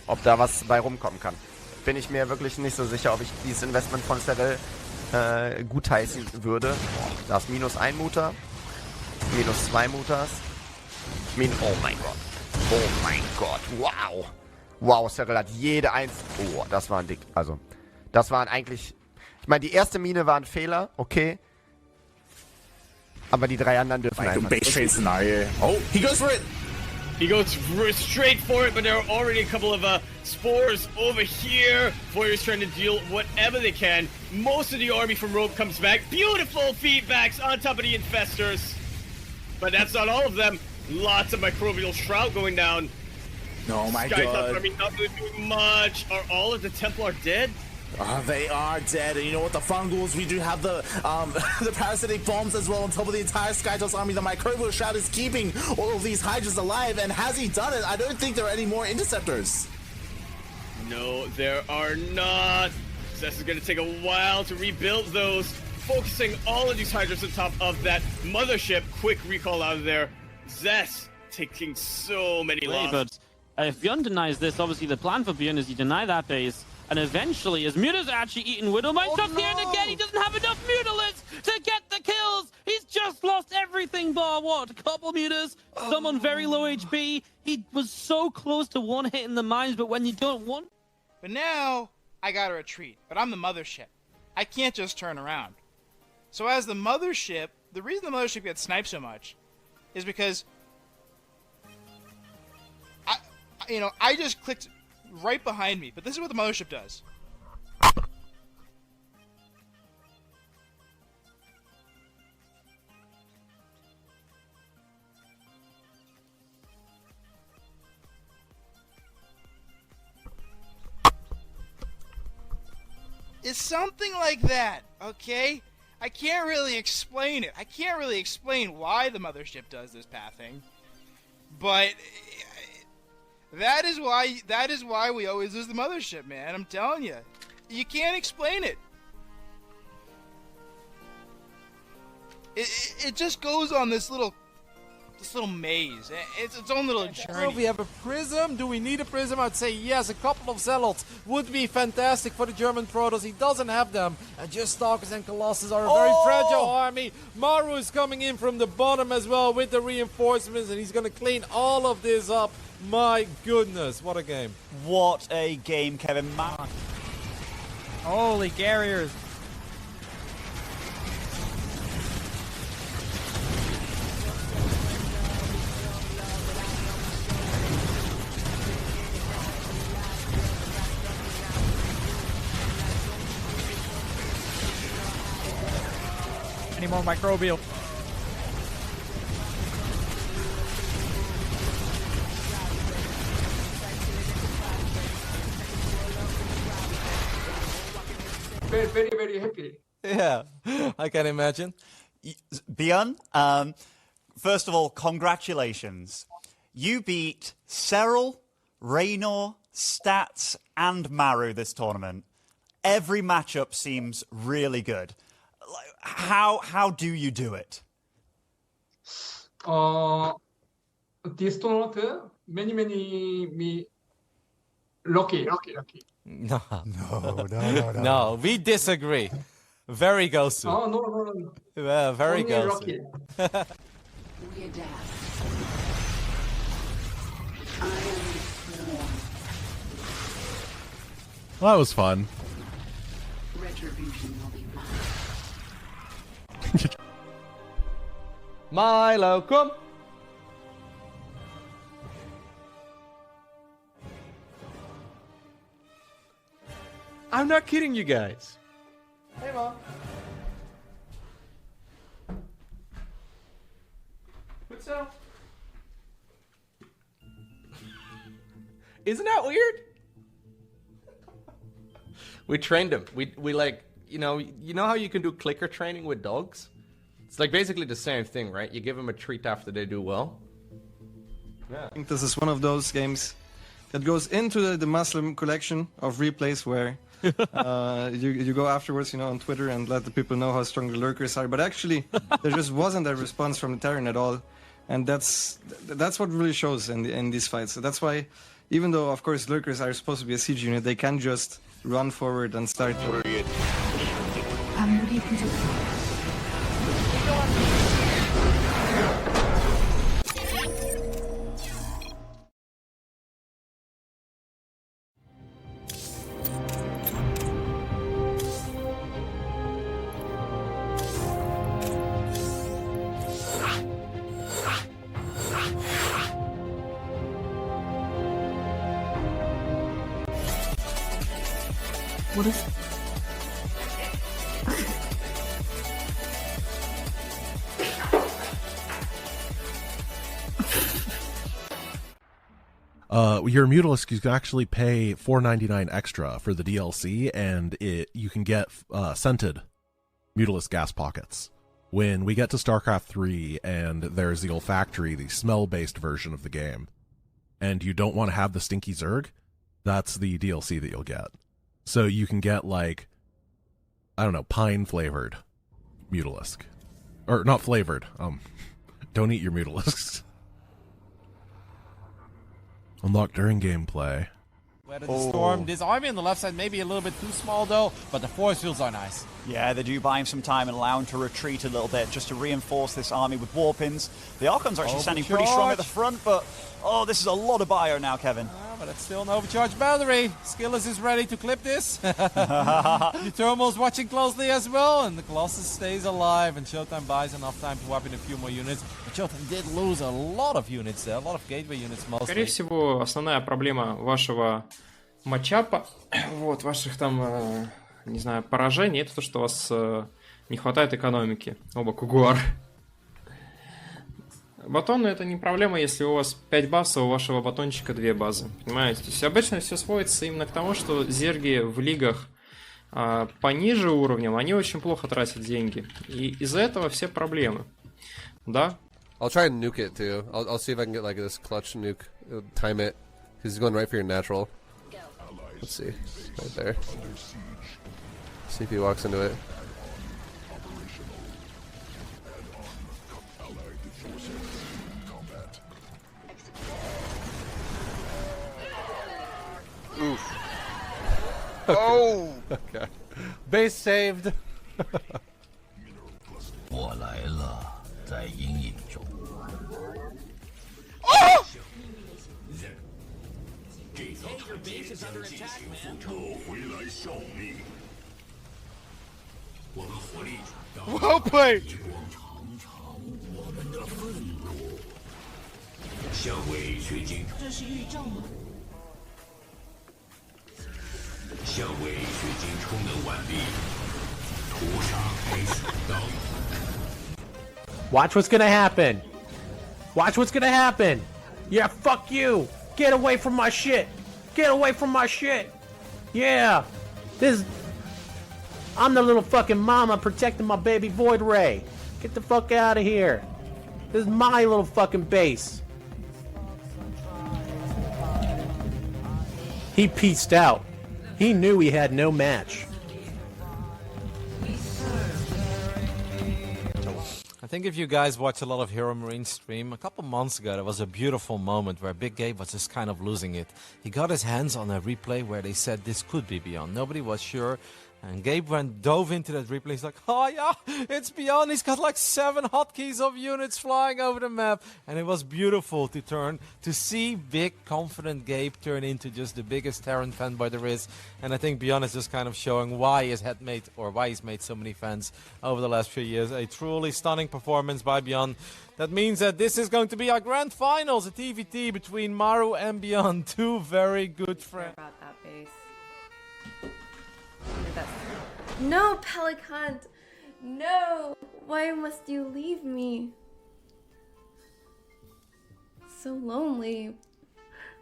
Ob da was bei rumkommen kann. Bin ich mir wirklich nicht so sicher, ob ich dieses Investment von Serral gutheißen würde. Da ist -1 Mutter, -2 Mutters, oh mein Gott. Oh mein Gott, wow. Wow, Serral hat jede eins. Oh, das war ein dick. Also, das waren eigentlich. Ich meine, die erste Mine war ein Fehler, okay. Aber die drei anderen dürfen einfach nicht. Oh, he goes for it. He goes straight for it, but there are already a couple of spores over here. Warriors trying to deal whatever they can. Most of the army from Rogue comes back. Beautiful feedbacks on top of the infestors. But that's not all of them. Lots of Microbial Shroud going down. Oh my god. Army not really doing much. Are all of the Templar dead? They are dead, and you know what? The Fungols, we do have the the parasitic bombs as well on top of the entire Skytos army. The Microbial Shroud is keeping all of these Hydras alive, and has he done it? I don't think there are any more interceptors. No, there are not. Zest is going to take a while to rebuild those, focusing all of these Hydras on top of that mothership. Quick recall out of there. Zest taking so many losses. But if Bjorn denies this, obviously the plan for Bjorn is you deny that base. And eventually, as Muta's actually eaten Widowmines off the end again, he doesn't have enough Mutalisks to get the kills. He's just lost everything bar what? A couple Mutas, some on very low HP. He was so close to one hit in the mines, but when you don't want... But now, I gotta retreat. But I'm the mothership. I can't just turn around. So as the mothership, the reason the mothership gets sniped so much is because I just clicked right behind me, but this is what the mothership does. It's something like that, okay? I can't really explain it. I can't really explain why the mothership does this pathing, but that is why we always lose the mothership, man. I'm telling you. You can't explain it. It just goes on this little maze. It's its own little journey. So we have a prism. Do we need a prism? I'd say yes. A couple of zealots would be fantastic for the German Protoss. He doesn't have them. And just Stalkers and Colossus are a very fragile army. Maru is coming in from the bottom as well with the reinforcements, and he's going to clean all of this up. My goodness, what a game. What a game, Kevin. Holy carriers. Any more microbial? Very, very happy. Yeah, I can imagine. Bjorn, first of all, congratulations. You beat Serral, Raynor, Stats, and Maru this tournament. Every matchup seems really good. How do you do it? This tournament, many lucky. No, we disagree. Very ghosty. Oh, no. Yeah, very ghosty. We adapt. Well, that was fun. Retribution will be mine. Milo, come. I'm not kidding you guys. Hey, Mom. What's up? Isn't that weird? We trained him. We like, you know how you can do clicker training with dogs? It's like basically the same thing, right? You give them a treat after they do well. Yeah. I think this is one of those games that goes into the Muslim collection of replays where you go afterwards, on Twitter and let the people know how strong the lurkers are. But actually, there just wasn't a response from the Terran at all, and that's what really shows in these fights. So that's why even though of course lurkers are supposed to be a siege unit, they can just run forward and start. 광물이 부족해. What is? Your Mutalisks, you can actually pay $4.99 extra for the DLC, and you can get scented Mutalisk gas pockets. When we get to Starcraft 3 and there's the olfactory, the smell-based version of the game, and you don't want to have the stinky Zerg, that's the DLC that you'll get. So you can get, like, I don't know, pine-flavored Mutalisk. Or, not flavored. Don't eat your Mutalisks. Unlocked during gameplay. Weather the storm. This army on the left side may be a little bit too small though, but the force fields are nice. Yeah, they do buy him some time and allow him to retreat a little bit just to reinforce this army with warpins. The Archons are actually standing pretty strong at the front, but oh, this is a lot of bio now, Kevin. But it's still an overcharged battery. Skillers is ready to clip this. The Thermal's watching closely as well, and the Colossus stays alive, and Showtime buys enough time to wipe in a few more units. But Showtime did lose a lot of units there, a lot of gateway units mostly. Скорее всего, основная проблема вашего матчапа, вот, ваших там, не знаю, поражений, это то, что у вас не хватает экономики. Оба кугуар. Батону это не проблема, если у вас 5 баз, а у вашего батончика 2 базы. Понимаете? То есть обычно все сводится именно к тому, что зерги в лигах пониже уровнем, они очень плохо тратят деньги. И из-за этого все проблемы. Да? I'll try and nuke it too. I'll see if I can get like this clutch nuke. Time it. Because he's going right for your natural. Let's see. Right there. See if he walks into it. Oof. Oh! Okay. Base saved! Oh! Your base is under attack, man. Well played! Watch what's gonna happen. Watch what's gonna happen. Yeah, fuck you. Get away from my shit. Get away from my shit. Yeah. I'm the little fucking mama protecting my baby Void Ray. Get the fuck out of here. This is my little fucking base. He pieced out. He knew he had no match. I think if you guys watch a lot of heromarine stream, a couple months ago there was a beautiful moment where Big Gabe was just kind of losing it. He got his hands on a replay where they said this could be Beyond. Nobody was sure. And Gabe dove into that replay. He's like, oh yeah, it's Beyond. He's got like 7 hotkeys of units flying over the map. And it was beautiful to see big, confident Gabe turn into just the biggest Terran fanboy there is. And I think Beyond is just kind of showing why he's made so many fans over the last few years. A truly stunning performance by Beyond. That means that this is going to be our grand finals, a TVT between Maru and Beyond. 2 very good friends. About that base. No, Pelican! No! Why must you leave me? So lonely.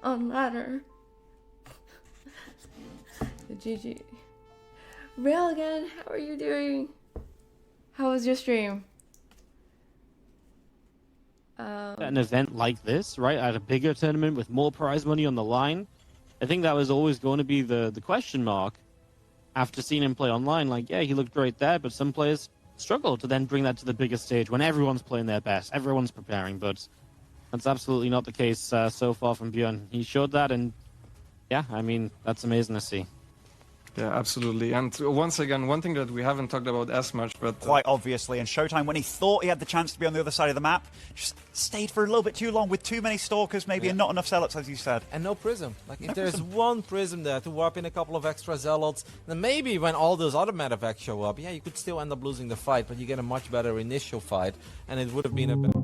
On ladder. The GG. Railgun, how are you doing? How was your stream? An event like this, right, at a bigger tournament with more prize money on the line, I think that was always going to be the question mark. After seeing him play online, like, yeah, he looked great there, but some players struggle to then bring that to the biggest stage when everyone's playing their best, everyone's preparing, but That's absolutely not the case so far from Bjorn. He showed that, and yeah, I mean, that's amazing to see. Yeah, absolutely. And once again, one thing that we haven't talked about as much, but... Quite obviously, and Showtime, when he thought he had the chance to be on the other side of the map, just stayed for a little bit too long with too many Stalkers, maybe, and not enough Zealots, as you said. And no Prism. Like, No if there's Prism. one Prism there to warp in a couple of extra Zealots, then maybe when all those other medevacs show up, yeah, you could still end up losing the fight, but you get a much better initial fight, and it would have been a better...